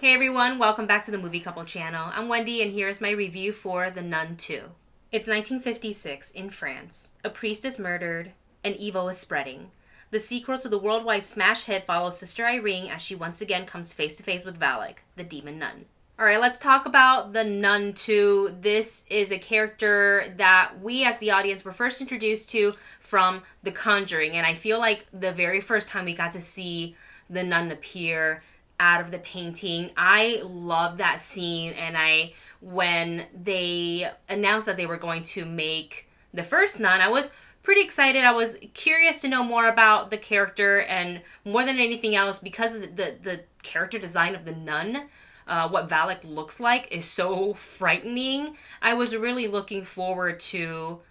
Hey everyone, welcome back to the Movie Couple channel. I'm Wendy and here's my review for The Nun 2. It's 1956 in France. A priest is murdered and evil is spreading. The sequel to the worldwide smash hit follows Sister Irene as she once again comes face to face with Valak, the demon nun. Alright, let's talk about The Nun 2. This is a character that we as the audience were first introduced to from The Conjuring, and I feel like the very first time we got to see the nun appear out of the painting, I love that scene. And when they announced that they were going to make the first nun, I was pretty excited. I was curious to know more about the character, and more than anything else, because of the character design of the nun, what Valak looks like is so frightening. I was really looking forward to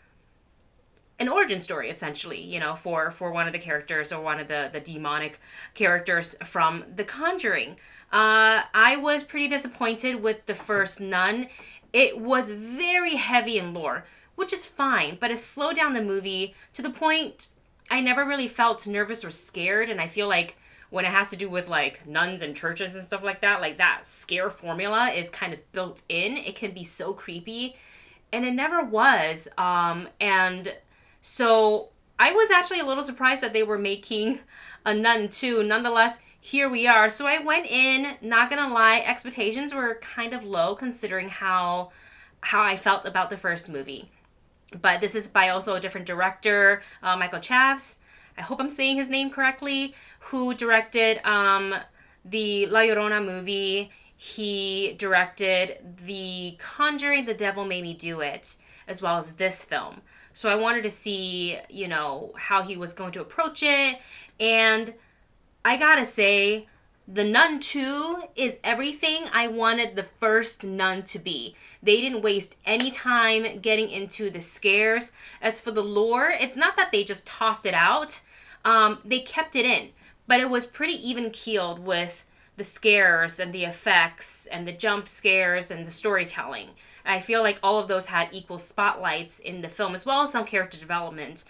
an origin story, essentially, you know, for one of the characters, or one of the demonic characters from The Conjuring. I was pretty disappointed with the first nun. It was very heavy in lore, which is fine, but it slowed down the movie to the point I never really felt nervous or scared. And I feel like when it has to do with like nuns and churches and stuff like that scare formula is kind of built in. It can be so creepy, and it never was. And so I was actually a little surprised that they were making a Nun 2. Nonetheless, here we are. So I went in, not gonna lie, expectations were kind of low considering how I felt about the first movie. But this is by also a different director, Michael Chaves. I hope I'm saying his name correctly, who directed the La Llorona movie. He directed The Conjuring, The Devil Made Me Do It, as well as this film. So I wanted to see, you know, how he was going to approach it. And I gotta say, The Nun 2 is everything I wanted the first Nun to be. They didn't waste any time getting into the scares. As for the lore, it's not that they just tossed it out. They kept it in. But it was pretty even-keeled with the scares and the effects and the jump scares and the storytelling. I feel like all of those had equal spotlights in the film, as well as some character development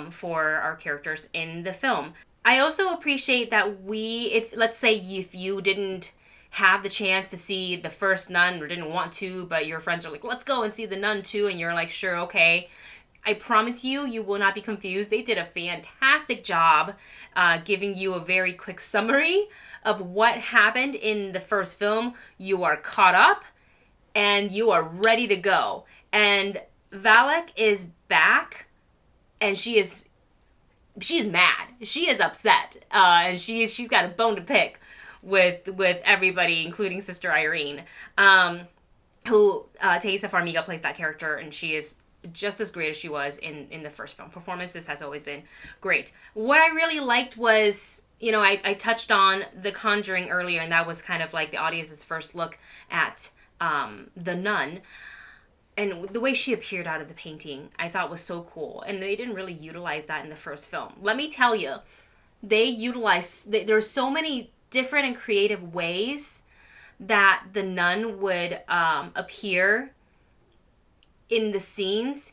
for our characters in the film. I also appreciate that let's say if you didn't have the chance to see the first Nun or didn't want to, but your friends are like, let's go and see the Nun 2, and you're like, sure, okay. I promise you will not be confused. They did a fantastic job giving you a very quick summary of what happened in the first film. You are caught up and you are ready to go. And Valak is back, and she's mad. She is upset, and she's got a bone to pick with everybody, including Sister Irene, who Taissa Farmiga plays that character, and she is just as great as she was in the first film. Performances has always been great. What I really liked was, you know, I touched on The Conjuring earlier, and that was kind of like the audience's first look at the nun. And the way she appeared out of the painting, I thought was so cool. And they didn't really utilize that in the first film. Let me tell you, there's so many different and creative ways that the nun would appear in the scenes.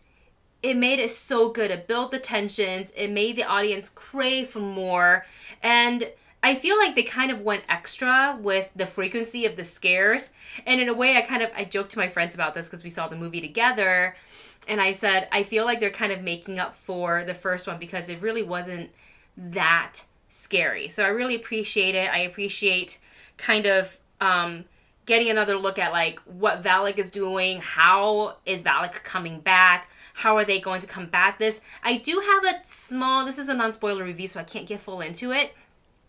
It made it so good. It built the tensions. It made the audience crave for more. And I feel like they kind of went extra with the frequency of the scares. And in a way, I joked to my friends about this because we saw the movie together. And I said, I feel like they're kind of making up for the first one because it really wasn't that scary. So I really appreciate it. I appreciate kind of getting another look at like what Valak is doing. How is Valak coming back? How are they going to combat this? I do have this is a non-spoiler review, so I can't get full into it.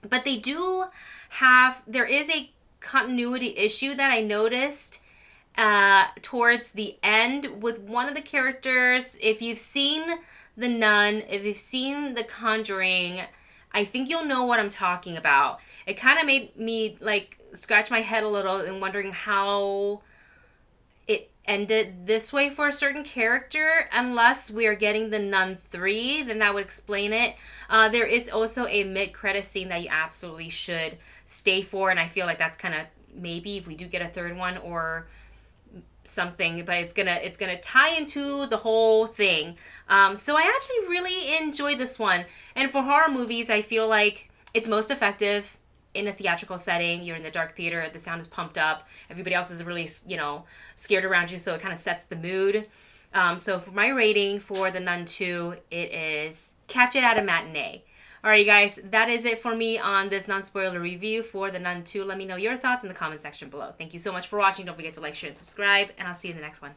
But there is a continuity issue that I noticed towards the end with one of the characters. If you've seen The Nun, if you've seen The Conjuring, I think you'll know what I'm talking about. It kind of made me like scratch my head a little and wondering how it ended this way for a certain character. Unless we are getting The Nun 3, then that would explain it. There is also a mid-credit scene that you absolutely should stay for, and I feel like that's kind of maybe if we do get a third one or something, but it's gonna tie into the whole thing. So I actually really enjoyed this one, and for horror movies, I feel like it's most effective in a theatrical setting, you're in the dark theater, the sound is pumped up, everybody else is really, scared around you, so it kind of sets the mood. So for my rating for The Nun 2, it is catch it at a matinee. Alright, you guys, that is it for me on this non-spoiler review for The Nun 2. Let me know your thoughts in the comment section below. Thank you so much for watching. Don't forget to like, share, and subscribe, and I'll see you in the next one.